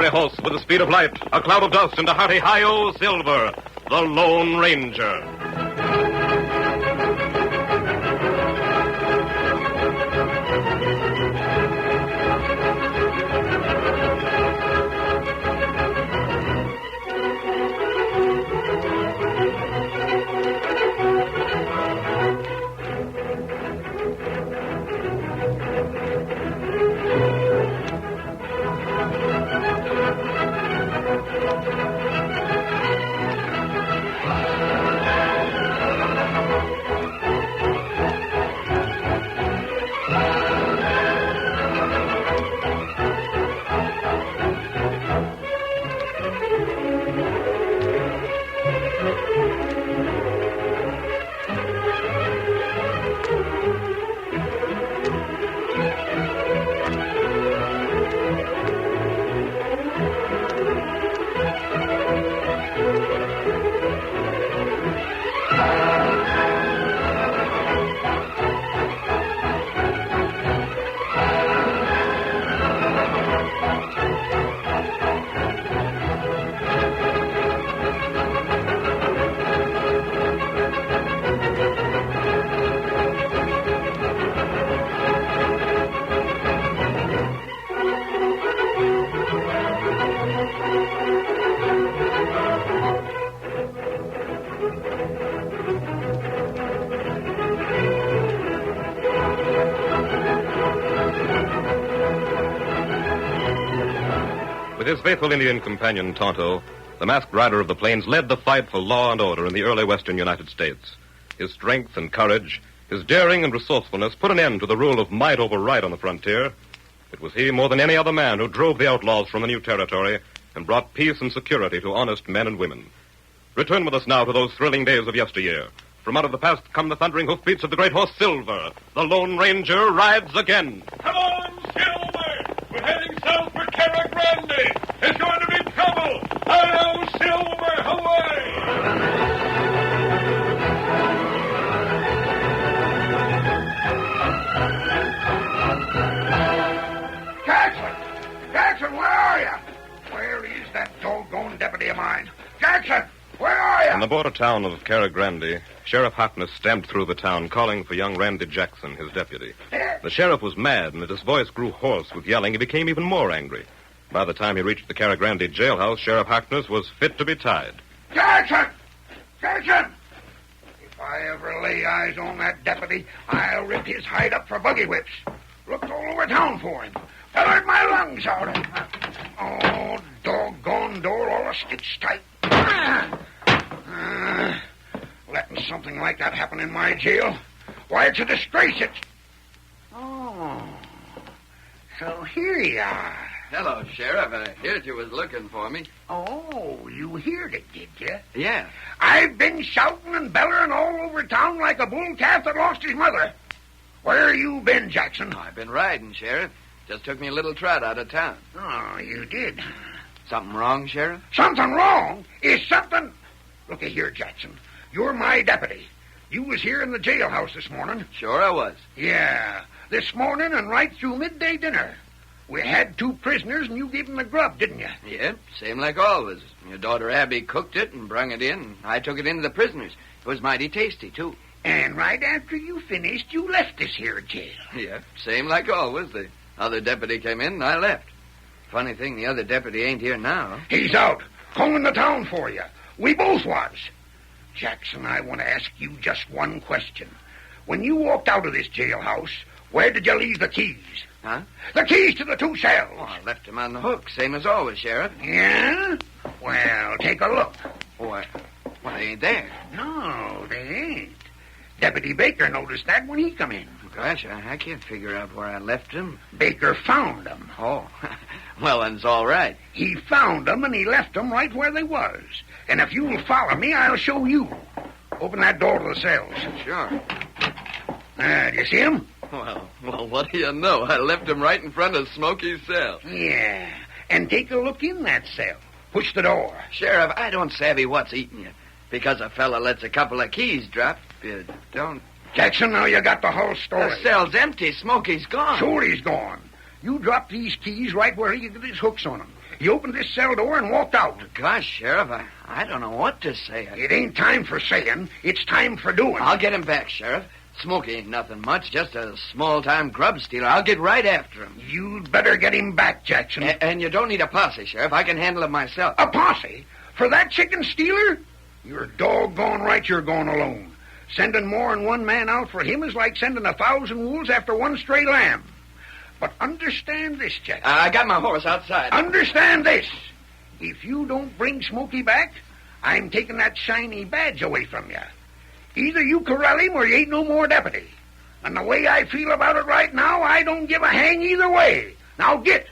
fiery horse with the speed of light, a cloud of dust, and a hearty hi-yo Silver, the Lone Ranger. With his faithful Indian companion, Tonto, the masked rider of the plains led the fight for law and order in the early western United States. His strength and courage, his daring and resourcefulness put an end to the rule of might over right on the frontier. It was he, more than any other man, who drove the outlaws from the new territory and brought peace and security to honest men and women. Return with us now to those thrilling days of yesteryear. From out of the past come the thundering hoofbeats of the great horse Silver. The Lone Ranger rides again. Come on, Silver! We're heading south for Cara Grande. There's going to be trouble. Hello, Silver! Away! Jackson, where are you? Where is that doggone deputy of mine? Jackson, where are you? In the border town of Cara Grande, Sheriff Harkness stamped through the town calling for young Randy Jackson, his deputy. The sheriff was mad, and as his voice grew hoarse with yelling, he became even more angry. By the time he reached the Cara Grande jailhouse, Sheriff Harkness was fit to be tied. Jackson! Jackson! If I ever lay eyes on that deputy, I'll rip his hide up for buggy whips. Looked all over town for him. Feathered my lungs out. Oh, doggone door all stitched tight. Letting something like that happen in my jail, why, it's a disgrace. It's... Oh, so here you are. Hello, Sheriff. I heard you was looking for me. Oh, you heard it, did you? Yeah. I've been shouting and bellering all over town like a bull calf that lost his mother. Where you been, Jackson? I've been riding, Sheriff. Just took me a little trot out of town. Oh, you did? Something wrong, Sheriff? Something wrong? Is something... Look here, Jackson. You're my deputy. You was here in the jailhouse this morning. Sure I was. Yeah, this morning and right through midday dinner. We had 2 prisoners, and you gave them the grub, didn't you? Yep, same like always. Your daughter Abby cooked it and brung it in, and I took it into the prisoners. It was mighty tasty, too. And right after you finished, you left this here jail. Yep, same like always. The other deputy came in, and I left. Funny thing, the other deputy ain't here now. He's out, combing the town for you. We both was. Jackson, I want to ask you just one question. When you walked out of this jailhouse, where did you leave the keys? Huh? The keys to the 2 cells. Oh, I left them on the hook, same as always, Sheriff. Yeah? Well, take a look. Well, they ain't there. No, they ain't. Deputy Baker noticed that when he come in. Gosh, I can't figure out where I left them. Baker found them. Oh, well, then it's all right. He found them, and he left them right where they was. And if you'll follow me, I'll show you. Open that door to the cells. Sure. Do you see him? Well, what do you know? I left him right in front of Smokey's cell. Yeah, and take a look in that cell. Push the door. Sheriff, I don't savvy what's eating you. Because a fella lets a couple of keys drop, you don't... Jackson, now you got the whole story. The cell's empty. Smokey's gone. Sure he's gone. You dropped these keys right where he get his hooks on them. He opened this cell door and walked out. Gosh, Sheriff, I don't know what to say. It ain't time for saying. It's time for doing. I'll get him back, Sheriff. Smokey ain't nothing much, just a small-time grub stealer. I'll get right after him. You'd better get him back, Jackson. And you don't need a posse, Sheriff. I can handle it myself. A posse? For that chicken stealer? You're doggone right you're going alone. Sending more than one man out for him is like sending 1,000 wolves after one stray lamb. But understand this, Jackson. I got my horse outside. Understand this. If you don't bring Smokey back, I'm taking that shiny badge away from you. Either you corral him or you ain't no more deputy. And the way I feel about it right now, I don't give a hang either way. Now get.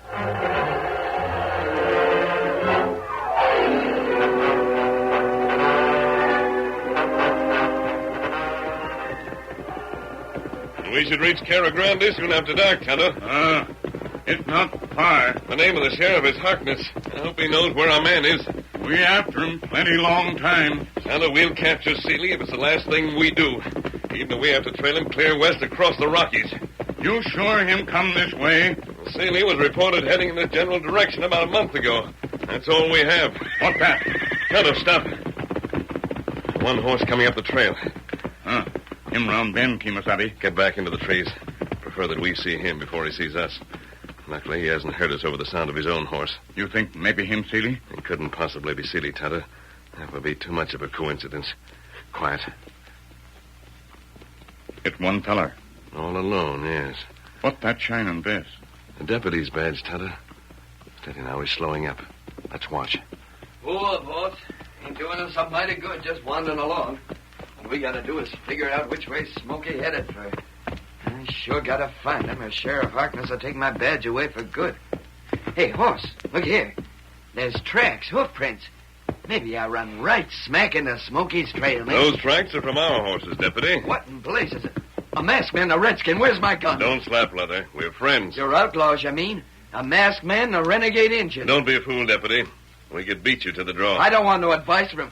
We should reach Cara Grande soon after dark, Tonto. It's not far. The name of the sheriff is Harkness. I hope he knows where our man is. We after him plenty long time. Tonto, we'll capture Seeley if it's the last thing we do. Even if we have to trail him clear west across the Rockies. You sure him come this way? Seeley was reported heading in this general direction about a month ago. That's all we have. What that? Tonto, stop. One horse coming up the trail. Him round bend, Kimasabi. Get back into the trees. Prefer that we see him before he sees us. Luckily, he hasn't heard us over the sound of his own horse. You think maybe him Seeley? It couldn't possibly be Seeley, Tonto. That would be too much of a coincidence. Quiet. It's one feller. All alone, yes. What that shining vest? The deputy's badge, Tonto. Steady now, he's slowing up. Let's watch. Whoa, boss. Ain't doing us some mighty good just wandering along. All we gotta do is figure out which way Smokey headed for. I sure gotta find him, or Sheriff Harkness will take my badge away for good. Hey, horse, look here. There's tracks, hoof prints. Maybe I run right smack into Smokey's trail, man. Those tracks are from our horses, Deputy. What in blazes? A masked man, a redskin. Where's my gun? Don't slap, Leather. We're friends. You're outlaws, you mean? A masked man, a renegade Injun. Don't be a fool, Deputy. We could beat you to the draw. I don't want no advice from...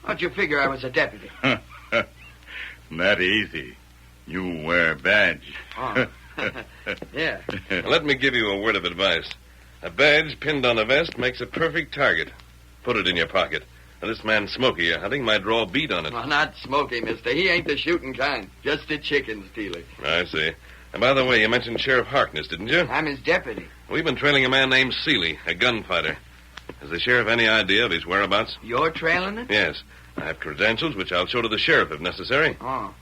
How'd you figure I was a deputy? That easy. You wear badge. Oh. Yeah. Now, let me give you a word of advice. A badge pinned on a vest makes a perfect target. Put it in your pocket. Now, this man Smokey you're hunting might draw a bead on it. Well, not Smokey, mister. He ain't the shooting kind. Just a chicken stealer. I see. And by the way, you mentioned Sheriff Harkness, didn't you? I'm his deputy. We've been trailing a man named Seeley, a gunfighter. Has the sheriff any idea of his whereabouts? You're trailing it? Yes. I have credentials, which I'll show to the sheriff if necessary. Oh.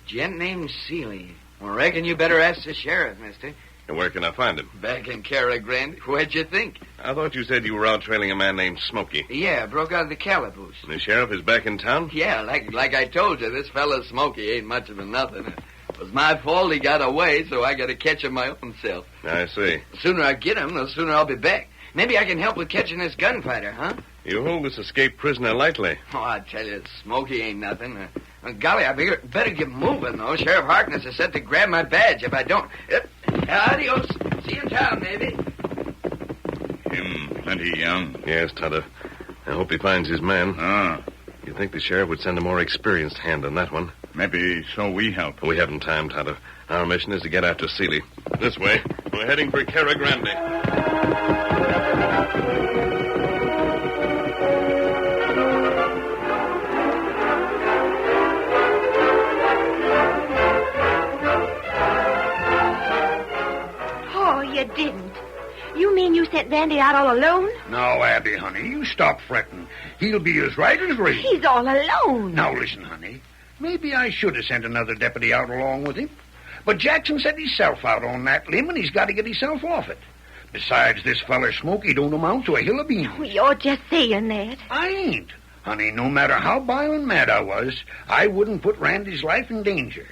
Gent named Seeley. Well, reckon you better ask the sheriff, mister. And where can I find him? Back in Cara Grande. Where'd you think? I thought you said you were out trailing a man named Smokey. Yeah, broke out of the calaboose. And the sheriff is back in town? Yeah, like I told you, this fella Smokey ain't much of a nothing. It was my fault he got away, so I got to catch him my own self. I see. The sooner I get him, the sooner I'll be back. Maybe I can help with catching this gunfighter, huh? You hold this escaped prisoner lightly. Oh, I tell you, Smokey ain't nothing. Golly, I better get moving, though. Sheriff Harkness is set to grab my badge if I don't. Adios. See you in town, maybe. Him plenty young. Yes, Tonto. I hope he finds his man. You think the sheriff would send a more experienced hand than that one? Maybe so we help. We haven't time, Tonto. Our mission is to get after Seeley. This way. We're heading for Cara Grande. Oh, you didn't. You mean you sent Randy out all alone? No, Abby, honey, you stop fretting. He'll be as right as rain. He's all alone. Now, listen, honey. Maybe I should have sent another deputy out along with him. But Jackson set himself out on that limb, and he's got to get himself off it. Besides, this feller Smokey don't amount to a hill of beans. Oh, you're just saying that. I ain't. Honey, no matter how violent mad I was, I wouldn't put Randy's life in danger.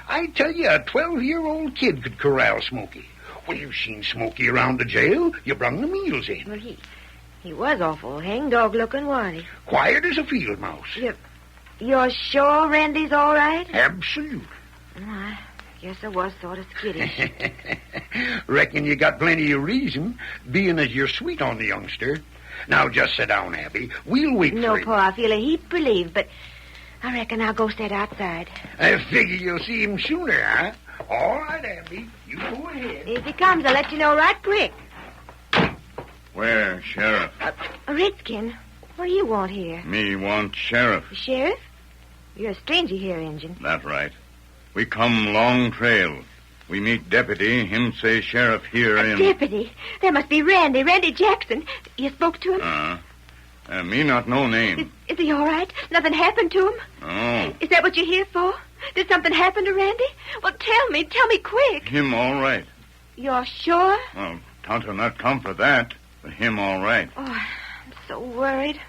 I tell you, a 12-year-old kid could corral Smokey. Well, you've seen Smokey around the jail. You brung the meals in. Well, he was awful hangdog looking, wasn't he? Quiet as a field mouse. You're sure Randy's all right? Absolute. Well, I guess I was sort of skittish. Reckon you got plenty of reason, being as you're sweet on the youngster. Now, just sit down, Abby. We'll wait No, for him. Pa, I feel a heap relieved, but I reckon I'll go sit outside. I figure you'll see him sooner, huh? All right, Abby. You go ahead. If he comes, I'll let you know right quick. Where, Sheriff? A redskin. What do you want here? Me want Sheriff. The sheriff? You're a stranger here, Injun. That right. We come long trail. We meet deputy. Him say sheriff here in... Deputy. That must be Randy Jackson. You spoke to him? Me not know name. Is he all right? Nothing happened to him? Oh. Is that what you're here for? Did something happen to Randy? Well, tell me quick. Him all right. You're sure? Well, Tonto not come for that. But him all right. Oh, I'm so worried.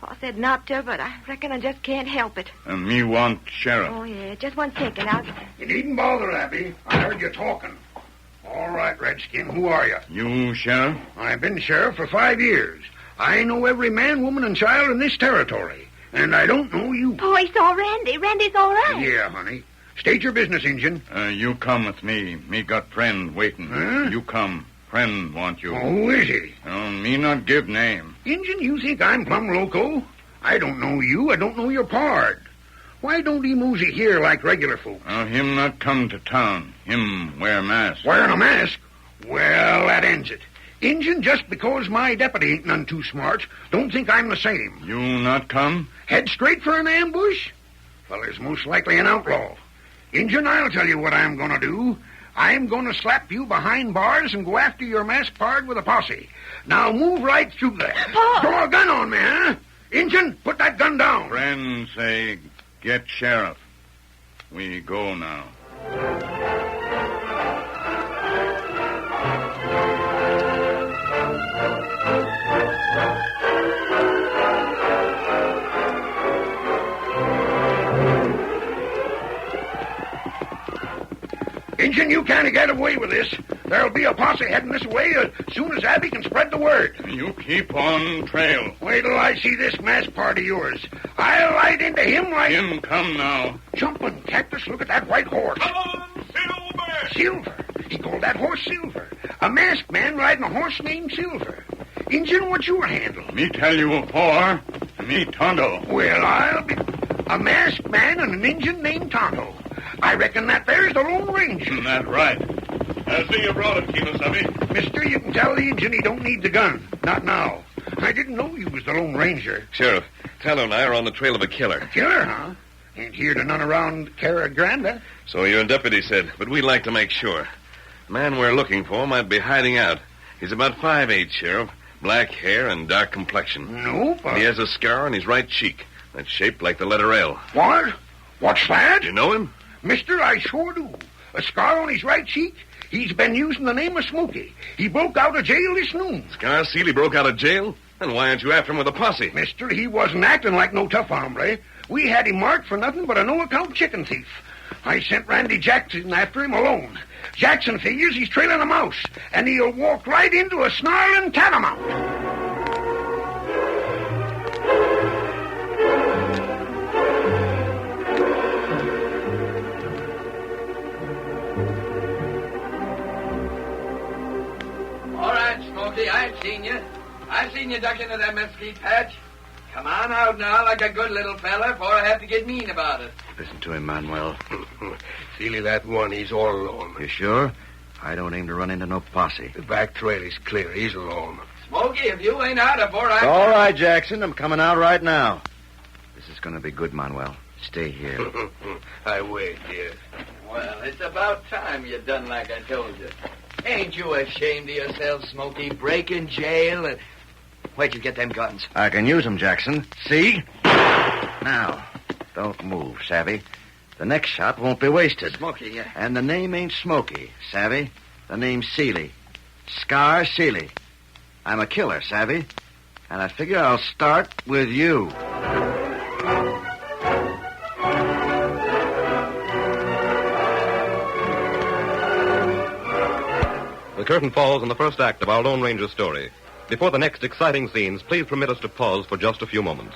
I said not to, but I reckon I just can't help it. And me want sheriff. Oh, yeah. Just 1 second. I'll... You needn't bother, Abby. I heard you talking. All right, Redskin, who are you? You sheriff? I've been sheriff for 5 years. I know every man, woman, and child in this territory. And I don't know you. Oh, he saw Randy. Randy's all right. Yeah, honey. State your business, Injun. You come with me. Me got friend waiting. Huh? You come. Friend want you. Oh, who is he? Me not give name. Injun, you think I'm plumb loco? I don't know you. I don't know your pard. Why don't he mosey here like regular folks? Him not come to town. Him wear mask. Wearing a mask? Well, that ends it. Injun, just because my deputy ain't none too smart, don't think I'm the same. You not come? Head straight for an ambush? Feller's most likely an outlaw. Injun, I'll tell you what I'm going to do. I'm going to slap you behind bars and go after your masked pard with a posse. Now move right through there. Pa! Throw a gun on me, huh? Injun, put that gun down. Friend say, get sheriff. We go now. Injun, you can't get away with this. There'll be a posse heading this way as soon as Abby can spread the word. You keep on trail. Wait till I see this masked part of yours. I'll light into him like... Him come now. Jumping cactus, look at that white horse. Come on, Silver! Silver. He called that horse Silver. A masked man riding a horse named Silver. Injun, what's your handle? Me tell you afore. Me Tonto. Well, I'll be... A masked man and an Injun named Tonto. I reckon that there's the Lone Ranger. That's right. I see you brought him, Kimosabe. Mister, you can tell the Injun he don't need the gun. Not now. I didn't know you was the Lone Ranger. Sheriff, Tonto and I are on the trail of a killer. Killer, huh? Ain't here to none around Cara Grande. So your deputy said, but we'd like to make sure. The man we're looking for might be hiding out. He's about 5'8", Sheriff. Black hair and dark complexion. Nope. He has a scar on his right cheek that's shaped like the letter L. What? What's that? Do you know him? Mister, I sure do. A scar on his right cheek? He's been using the name of Smokey. He broke out of jail this noon. Scar Seeley broke out of jail? Then why aren't you after him with a posse? Mister, he wasn't acting like no tough hombre. We had him marked for nothing but a no-account chicken thief. I sent Randy Jackson after him alone. Jackson figures he's trailing a mouse, and he'll walk right into a snarling catamount. I've seen you duck into that mesquite patch. Come on out now like a good little fella before I have to get mean about it. Listen to him, Manuel. Seeley, that one, he's all alone. You sure? I don't aim to run into no posse. The back trail is clear. He's alone. Smokey, if you ain't out before I... All right, Jackson. I'm coming out right now. This is going to be good, Manuel. Stay here. I wait, dear. Well, it's about time you done like I told you. Ain't you ashamed of yourself, Smokey? Breaking jail and... Where'd you get them guns? I can use them, Jackson. See? Now, don't move, savvy. The next shot won't be wasted. Smokey, yeah. And the name ain't Smokey, savvy. The name's Seeley. Scar Seeley. I'm a killer, savvy. And I figure I'll start with you. The curtain falls on the first act of our Lone Ranger story. Before the next exciting scenes, please permit us to pause for just a few moments.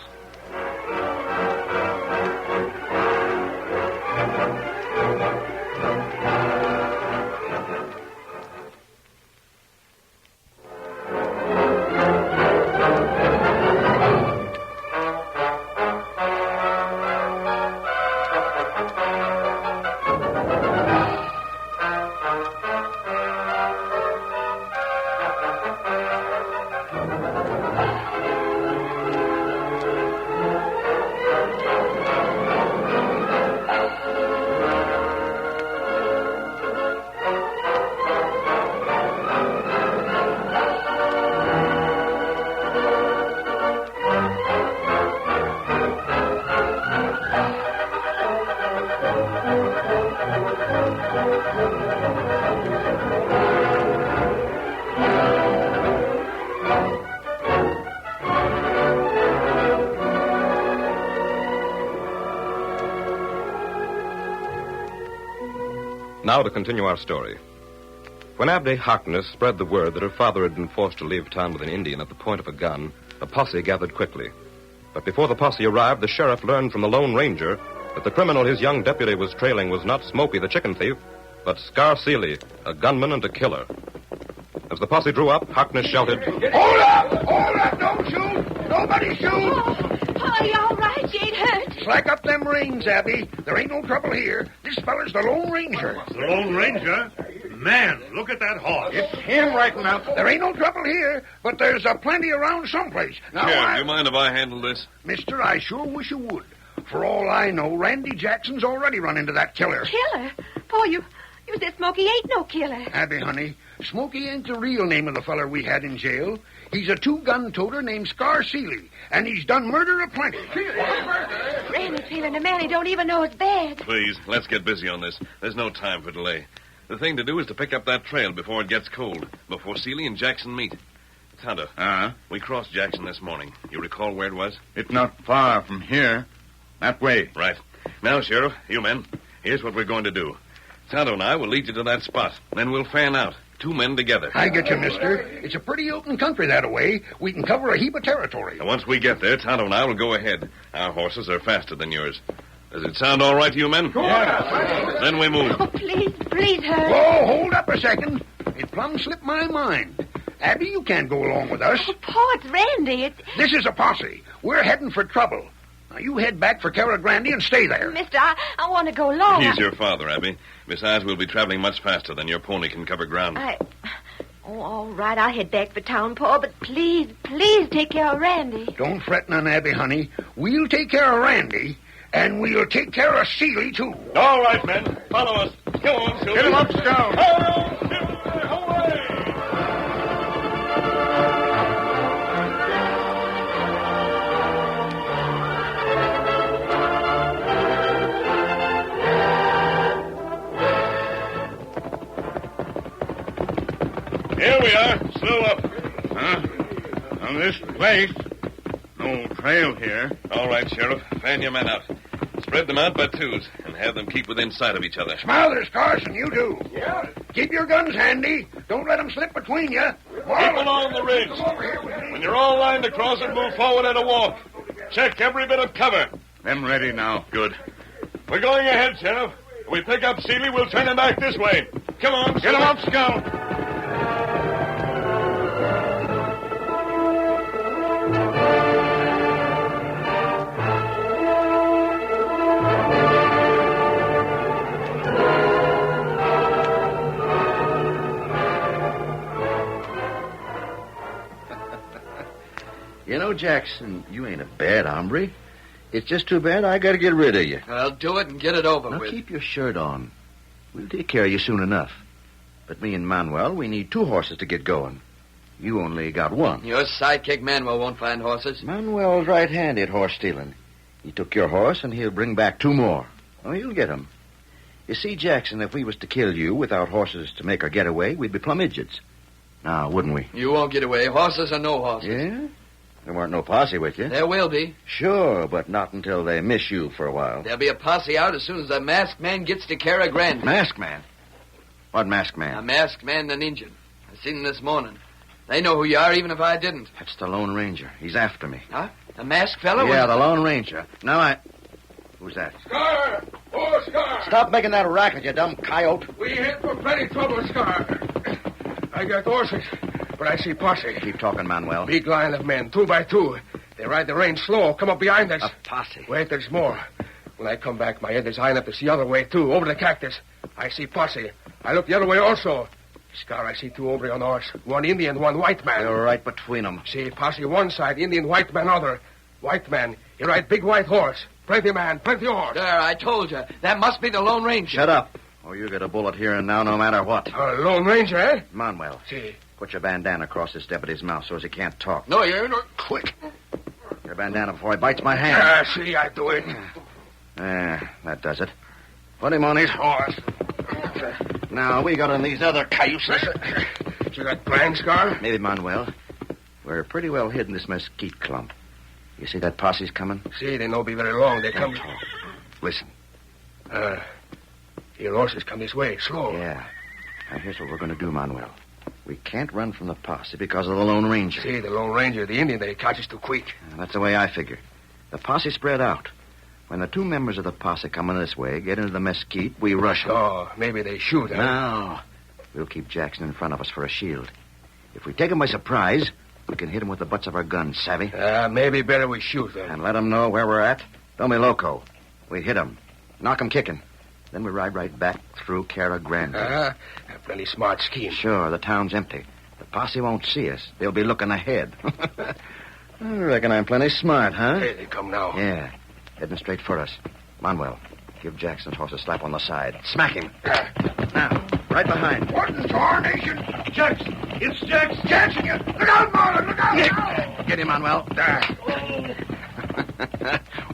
now to continue our story. When Abby Harkness spread the word that her father had been forced to leave town with an Indian at the point of a gun, a posse gathered quickly. But before the posse arrived, the sheriff learned from the Lone Ranger that the criminal his young deputy was trailing was not Smokey the chicken thief, but Scar Seeley, a gunman and a killer. As the posse drew up, Harkness shouted, Hold up! Hold up! Don't shoot! Nobody shoot! Are you all right? You ain't hurt? Slack up them reins, Abby. There ain't no trouble here. This fella's the Lone Ranger. The Lone Ranger? Man, look at that horse. It's him right now. There ain't no trouble here, but there's a plenty around someplace. Now, Sheriff, do you mind if I handle this? Mister, I sure wish you would. For all I know, Randy Jackson's already run into that killer. Killer? Paul, you said Smokey ain't no killer. Abby, honey, Smokey ain't the real name of the feller we had in jail. He's a two-gun toter named Scar Seeley, and he's done murder aplenty. Randy's feeling a man he don't even know is bad. Please, let's get busy on this. There's no time for delay. The thing to do is to pick up that trail before it gets cold, before Seeley and Jackson meet. Tonto, we crossed Jackson this morning. You recall where it was? It's not far from here. That way. Right. Now, Sheriff, you men, here's what we're going to do. Tonto and I will lead you to that spot. Then we'll fan out. 2 men together. I get you, mister. It's a pretty open country that-a-way. We can cover a heap of territory. Now, once we get there, Tonto and I will go ahead. Our horses are faster than yours. Does it sound all right to you men? Yeah. Then we move. Oh, please hurry. Whoa, hold up a second. It plumb slipped my mind. Abby, you can't go along with us. Oh, Paul, it's Randy. This is a posse. We're heading for trouble. Now, you head back for Cara Grande and stay there. Mister, I want to go along. He's your father, Abby. Besides, we'll be traveling much faster than your pony can cover ground. Oh, all right, I'll head back for town, Paul, but please take care of Randy. Don't fret none, Abby, honey. We'll take care of Randy, and we'll take care of Seeley, too. All right, men. Follow us. Go on, Silver. Get him up, Scout. Here we are. Slow up. On this place. No trail here. All right, Sheriff. Fan your men out. Spread them out by twos and have them keep within sight of each other. Smothers, Carson, you do. Yeah. Keep your guns handy. Don't let them slip between you. Keep along the ridge. When you're all lined across it, move forward at a walk. Check every bit of cover. Them ready now. Good. We're going ahead, Sheriff. If we pick up Seeley, we'll turn him back this way. Come on, Get him up, Scout. You know, Jackson, you ain't a bad hombre. It's just too bad I got to get rid of you. I'll do it and get it over Now with. keep your shirt on. We'll take care of you soon enough. But me and Manuel, we need 2 horses to get going. You only got 1. Your sidekick Manuel won't find horses. Manuel's right-handed at horse stealing. He took your horse, and he'll bring back 2 more. Oh, you'll get 'em. You see, Jackson, if we was to kill you without horses to make our getaway, we'd be plumb idiots. Now, wouldn't we? You won't get away. Horses or no horses. Yeah? There weren't no posse with you. There will be. Sure, but not until they miss you for a while. There'll be a posse out as soon as the masked man gets to Cara Grande. Masked man? What masked A man? masked man and an Injun. I seen him this morning. They know who you are, even if I didn't. That's the Lone Ranger. He's after me. Huh? The masked fellow? Yeah, the Lone Ranger. Now Who's that? Scar! Oh, Scar! Stop making that racket, you dumb coyote. We head for plenty trouble, Scar. I got horses, but I see posse. Keep talking, Manuel. Big line of men, 2 by 2. They ride the range slow, come up behind us. A posse. Wait, there's more. When I come back, my head is high enough to see other way, too, over the cactus. I see posse. I look the other way also. Scar, I see 2 hombres on horse. 1 Indian, 1 white man. You're right between them. See, posse one side, Indian, white man other. White man, he ride big white horse. Plenty man, plenty horse. There, I told you. That must be the Lone Ranger. Shut up, or you get a bullet here and now no matter what. Lone Ranger, eh? Manuel, See. put your bandana across this deputy's mouth so as he can't talk. No, you're not. Quick. Your bandana before he bites my hand. See, I do it. That does it. Put him on his horse. Now, we got on these other cayuses. You got plan, Scar? Maybe, Manuel. We're pretty well hid in this mesquite clump. You see that posse's coming? See, they no be very long. They come... Don't talk. Listen. Your horses come this way, slow. Yeah. Now, here's what we're going to do, Manuel. We can't run from the posse because of the Lone Ranger. See, the Lone Ranger, the Indian, they catch us too quick. That's the way I figure. The posse spread out. When the two members of the posse come in this way, get into the mesquite, we rush them. Oh, maybe they shoot, huh? No. We'll keep Jackson in front of us for a shield. If we take him by surprise, we can hit him with the butts of our guns, savvy? Maybe better we shoot them. And let him know where we're at. Don't be loco. We hit him. Knock him kicking. Then we ride right back through Cara Grande. A plenty smart scheme. Sure, the town's empty. The posse won't see us. They'll be looking ahead. I reckon I'm plenty smart, huh? Here they come now. Yeah. Heading straight for us. Manuel, give Jackson's horse a slap on the side. Smack him. Now, right behind. What in tarnation? Jackson! It's Jackson! Jackson, you... Look out, Marlin! Look out! Get him, Manuel.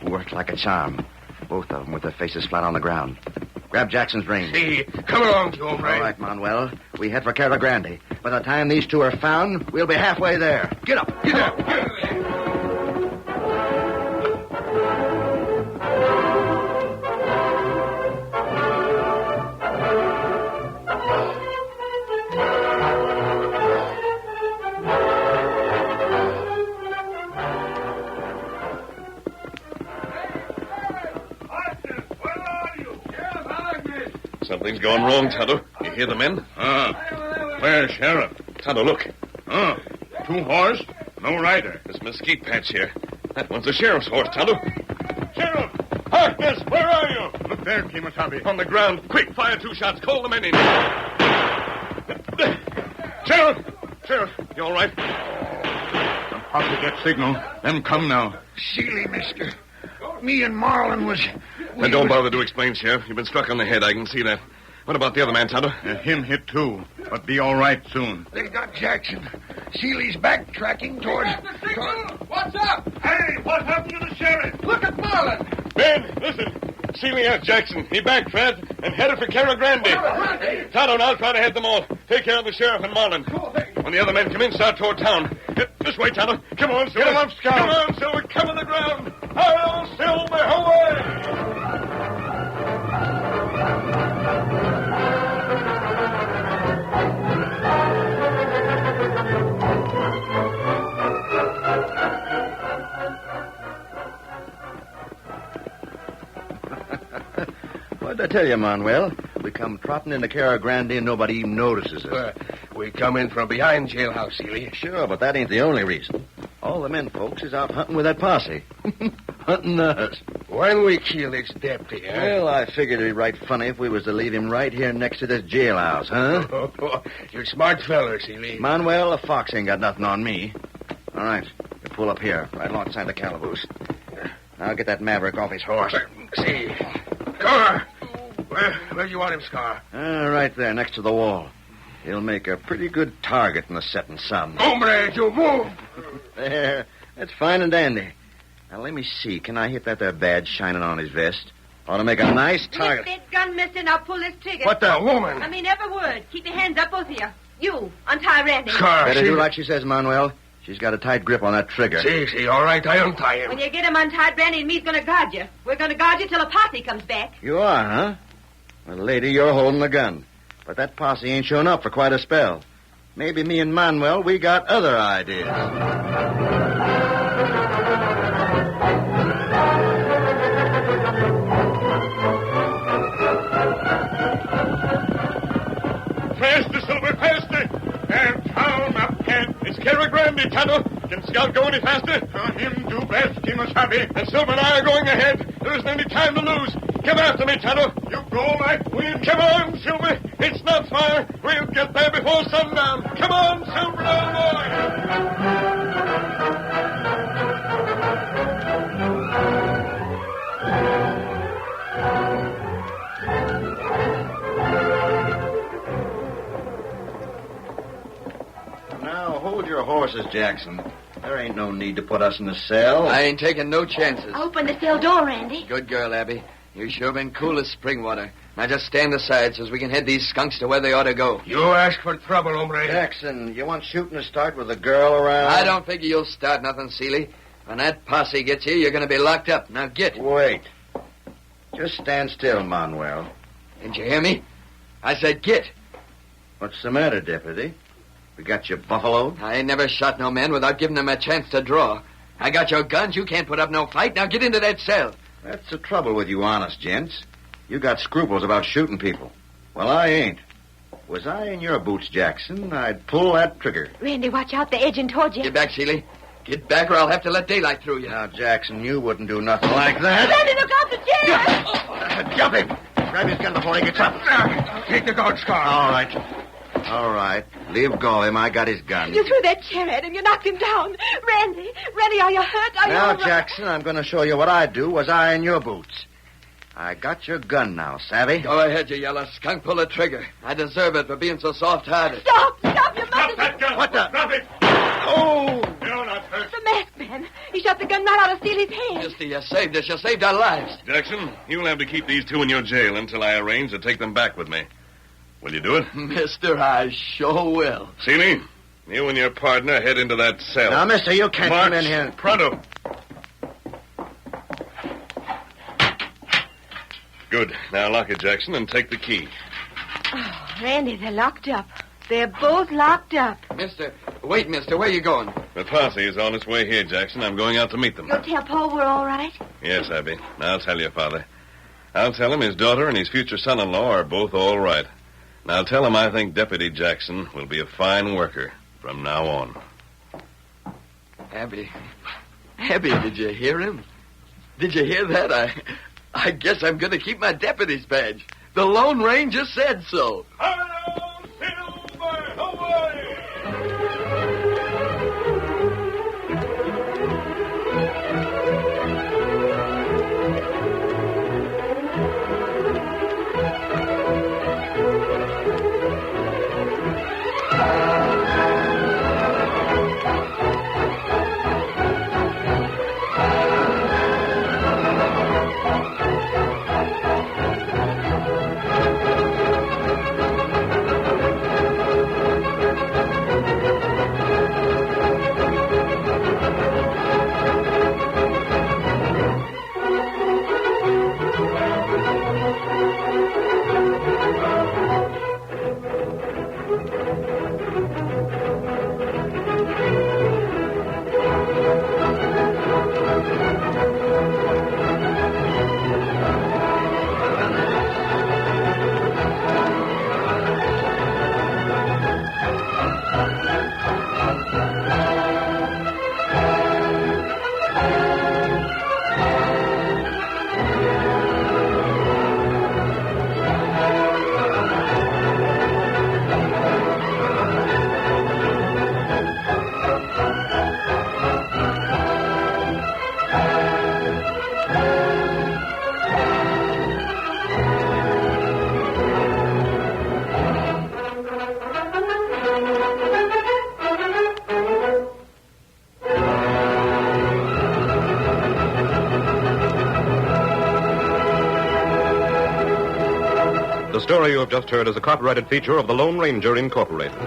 Worked like a charm. Both of them with their faces flat on the ground. Grab Jackson's reins. See, come along, you hombre. All right, Manuel. We head for Cara Grande. By the time these two are found, we'll be halfway there. Get up. Get up. Get up. Something's gone wrong, Tonto. You hear the men? Where's Sheriff? Tonto, look. Two horse, no rider. This mesquite patch here. That one's the sheriff's horse, Tonto. Sheriff! Harkness, where are you? Look there, Kimasabi. On the ground. Quick, fire 2 shots. Call the men in. Sheriff! Sheriff, you all right? The posse get signal. Them come now. Seeley, mister. Me and Marlin was... Then don't bother to explain, Sheriff. You've been struck on the head. I can see that. What about the other man, Tonto? Him hit too, but be all right soon. They got Jackson. Seeley's backtracking towards... What's up? Hey, what happened to the sheriff? Look at Marlin. Ben, listen. Seeley has Jackson. He backtracked and headed for Cara Grande. Tonto and I'll try to head them off. Take care of the sheriff and Marlin. When the other men come in, start toward town. This way, Tonto. Come on, Silver. Get him up, Scout. Come on, Silver. Come on the ground. Hello, Silver. Away! What'd I tell you, Manuel? We come trotting into Cara Grande and nobody even notices us. We come in from behind jailhouse, Seeley. Sure, but that ain't the only reason. All the men folks is out hunting with that posse. Hunting us. When we kill this deputy, huh? Well, I figured it'd be right funny if we was to leave him right here next to this jailhouse, huh? You're a smart feller, Seeley. Manuel, a fox ain't got nothing on me. All right, you pull up here, right alongside the calaboose. Now get that maverick off his horse. See. Scar! Where do you want him, Scar? Right there, next to the wall. He'll make a pretty good target in the setting sun. Hombre, you move! There. That's fine and dandy. Now, let me see. Can I hit that there badge shining on his vest? Ought to make a nice target. Miss that gun, mister, now pull this trigger. What the woman? I mean, every word. Keep your hands up, both of you. You, untie Randy. Scar, Better see? do like she says, Manuel. She's got a tight grip on that trigger. See, all right, I untie him. When you get him untied, Randy and me's going to guard you. We're going to guard you till a posse comes back. You are, huh? Well, lady, you're holding the gun. But that posse ain't shown up for quite a spell. Maybe me and Manuel, we got other ideas. Faster, Silver, faster! And town up, Kent. It's Cara Grande, Tonto. Can Scout go any faster? Him do best, Kimasabi. And Silver and I are going ahead. There isn't any time to lose. Come after me, Tonto. You go like wind. Come on, Silver. It's not far. We'll get there before sundown. Come on, Silver, old boy. Now, hold your horses, Jackson. There ain't no need to put us in the cell. I ain't taking no chances. Open the cell door, Randy. Good girl, Abby. You sure been cool as spring water. Now just stand aside so we can head these skunks to where they ought to go. You ask for trouble, hombre. Jackson, you want shooting to start with a girl around? I don't figure you'll start nothing, Seeley. When that posse gets here, you're going to be locked up. Now get. Wait. Just stand still, Manuel. Didn't you hear me? I said get. What's the matter, Deputy? We got you buffaloed? I ain't never shot no man without giving them a chance to draw. I got your guns. You can't put up no fight. Now get into that cell. That's the trouble with you honest gents. You got scruples about shooting people. Well, I ain't. Was I in your boots, Jackson, I'd pull that trigger. Randy, watch out. They're edging towards you. Get back, Seeley. Get back or I'll have to let daylight through you. Now, Jackson, you wouldn't do nothing like that. Randy, look out, the chair! Jump him! Grab his gun before he gets up. Take the guard, Scar. All right. All right. Leave go of him. I got his gun. You threw that chair at him. You knocked him down. Randy, are you hurt? Are you Now, all right? Jackson, I'm going to show you what I'd do was I in your boots. I got your gun now, savvy? Go ahead, you yellow skunk. Pull the trigger. I deserve it for being so soft-hearted. Stop! You Drop mustn't... that gun. What the- Drop it. Oh! You're not hurt. The masked man. He shot the gun right out of Steely's hand. Misty, you saved us. You saved our lives. Jackson, you'll have to keep these two in your jail until I arrange to take them back with me. Will you do it? Mister, I sure will. Seeley, you and your partner head into that cell. Now, mister, you can't March. come in here. Pronto. Good. Now lock it, Jackson, and take the key. Oh, Randy, they're locked up. They're both locked up. Mister, wait, mister. Where you going? The posse is on its way here, Jackson. I'm going out to meet them. You'll tell Paul we're all right? Yes, Abby. I'll tell your father. I'll tell him his daughter and his future son-in-law are both all right. And I'll tell him I think Deputy Jackson will be a fine worker from now on. Abby, did you hear him? Did you hear that? I guess I'm going to keep my deputy's badge. The Lone Ranger said so. Hello, Silver! Away! The story you have just heard is a copyrighted feature of the Lone Ranger Incorporated.